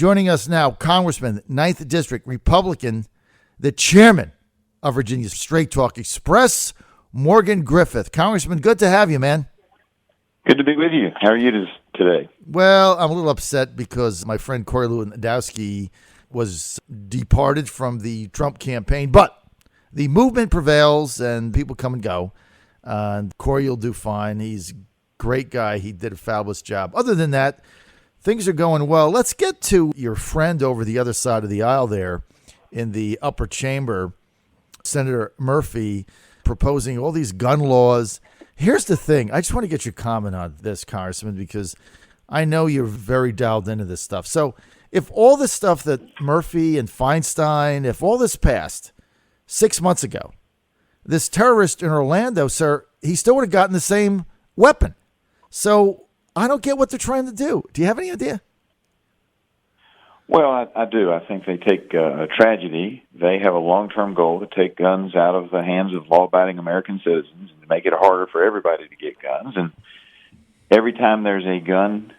Joining us now, Congressman, 9th District, Republican, the chairman of Virginia's Straight Talk Express, Morgan Griffith. Congressman, good to have you, man. Good to be with you. How are you today? Well, I'm a little upset because my friend Corey Lewandowski was departed from the Trump campaign, but the movement prevails and people come and go. And Corey will do fine. He's a great guy. He did a fabulous job. Other than that, things are going well. Let's get to your friend over the other side of the aisle there in the upper chamber, Senator Murphy, proposing all these gun laws. Here's the thing. I just want to get your comment on this, Congressman, because I know you're very dialed into this stuff. So if all the stuff that Murphy and Feinstein, if all this passed 6 months ago, this terrorist in Orlando, sir, he still would have gotten the same weapon. So I don't get what they're trying to do. Do you have any idea? Well, I do. I think they take a tragedy. They have a long-term goal to take guns out of the hands of law-abiding American citizens and to make it harder for everybody to get guns. And every time there's a gun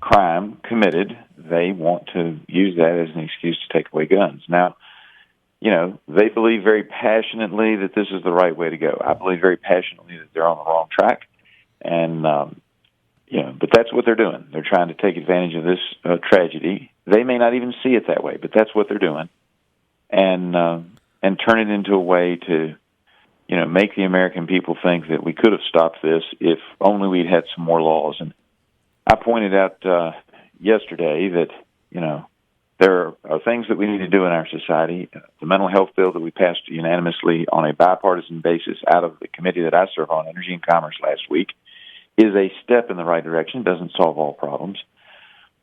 crime committed, they want to use that as an excuse to take away guns. Now, you know, they believe very passionately that this is the right way to go. I believe very passionately that they're on the wrong track. And, but that's what they're doing. They're trying to take advantage of this tragedy. They may not even see it that way, but that's what they're doing. And turn it into a way to, make the American people think that we could have stopped this if only we'd had some more laws. And I pointed out yesterday that, there are things that we need to do in our society. The mental health bill that we passed unanimously on a bipartisan basis out of the committee that I serve on, Energy and Commerce, last week, is a step in the right direction. It doesn't solve all problems.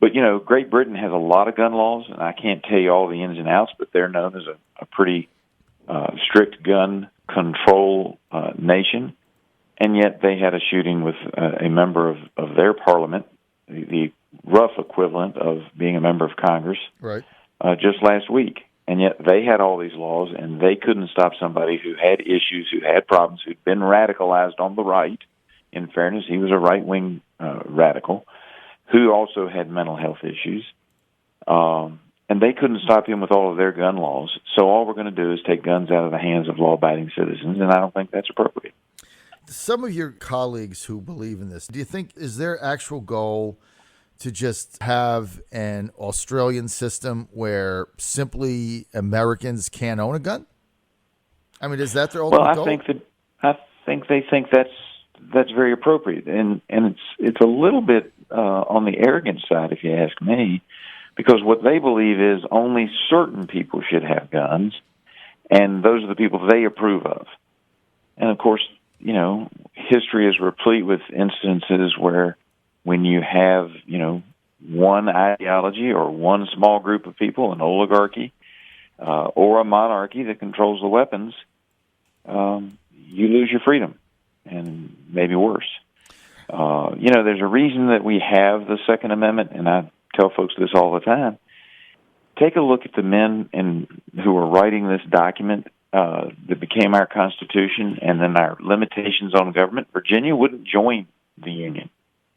But, Great Britain has a lot of gun laws, and I can't tell you all the ins and outs, but they're known as a pretty strict gun control nation. And yet they had a shooting with a member of their parliament, the rough equivalent of being a member of Congress, right? Just last week. And yet they had all these laws, and they couldn't stop somebody who had issues, who had problems, who'd been radicalized on the right. In fairness, he was a right-wing radical who also had mental health issues. And they couldn't stop him with all of their gun laws. So all we're going to do is take guns out of the hands of law-abiding citizens, and I don't think that's appropriate. Some of your colleagues who believe in this, do you think, is their actual goal to just have an Australian system where simply Americans can't own a gun? I mean, is that their ultimate goal? I think they think that's very appropriate, and it's a little bit on the arrogant side, if you ask me, because what they believe is only certain people should have guns, and those are the people they approve of. And of course, history is replete with instances where when you have, one ideology or one small group of people, an oligarchy, or a monarchy that controls the weapons, you lose your freedom, and maybe worse. There's a reason that we have the Second Amendment, and I tell folks this all the time. Take a look at the men who are writing this document that became our Constitution and then our limitations on government. Virginia wouldn't join the Union,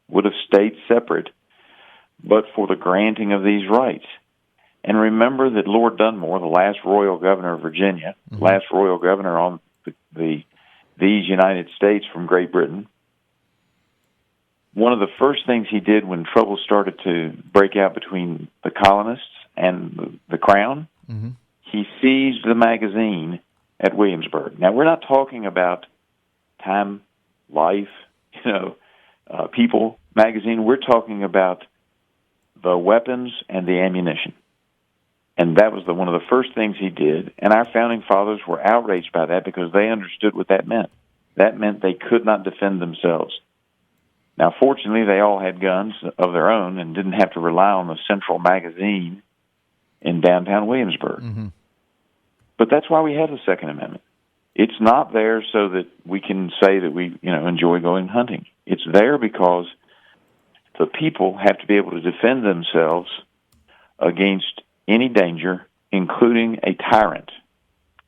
would have stayed separate, but for the granting of these rights. And remember that Lord Dunmore, the last royal governor of Virginia, last royal governor on these United States from Great Britain, one of the first things he did when trouble started to break out between the colonists and the Crown, he seized the magazine at Williamsburg. Now, we're not talking about Time, Life, People magazine. We're talking about the weapons and the ammunition. And that was one of the first things he did. And our founding fathers were outraged by that because they understood what that meant. That meant they could not defend themselves. Now, fortunately, they all had guns of their own and didn't have to rely on the central magazine in downtown Williamsburg. But that's why we have the Second Amendment. It's not there so that we can say that we, enjoy going hunting. It's there because the people have to be able to defend themselves against any danger, including a tyrant.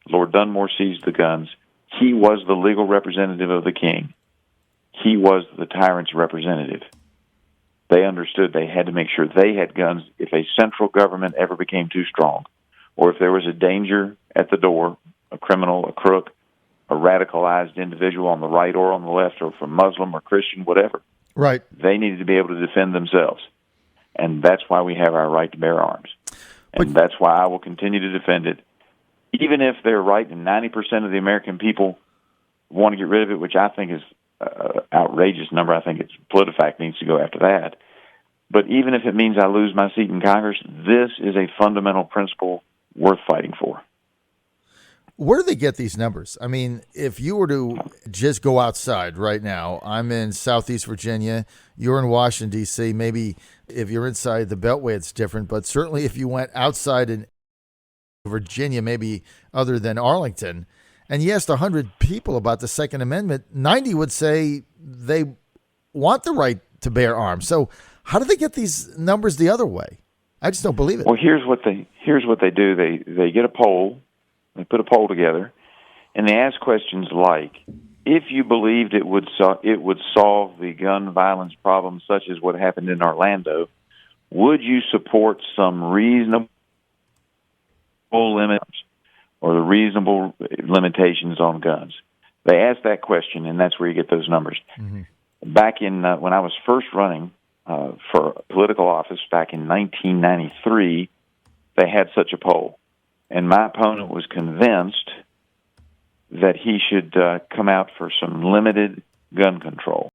Lord Dunmore seized the guns. He was the legal representative of the king. He was the tyrant's representative. They understood they had to make sure they had guns if a central government ever became too strong, or if there was a danger at the door, a criminal, a crook, a radicalized individual on the right or on the left, or from Muslim or Christian, whatever. Right. They needed to be able to defend themselves. And that's why we have our right to bear arms. And that's why I will continue to defend it, even if they're right and 90% of the American people want to get rid of it, which I think is an outrageous number. I think PolitiFact needs to go after that. But even if it means I lose my seat in Congress, this is a fundamental principle worth fighting for. Where do they get these numbers? I mean, if you were to just go outside right now, I'm in Southeast Virginia, you're in Washington, D.C., maybe if you're inside the Beltway, it's different, but certainly if you went outside in Virginia, maybe other than Arlington, and you asked 100 people about the Second Amendment, 90 would say they want the right to bear arms. So how do they get these numbers the other way? I just don't believe it. Well, here's what they do. They get a poll. They put a poll together, and they ask questions like, if you believed it would solve the gun violence problem, such as what happened in Orlando, would you support some reasonable limits or the reasonable limitations on guns? They ask that question, and that's where you get those numbers. Mm-hmm. Back in when I was first running for political office back in 1993, they had such a poll. And my opponent was convinced that he should come out for some limited gun control.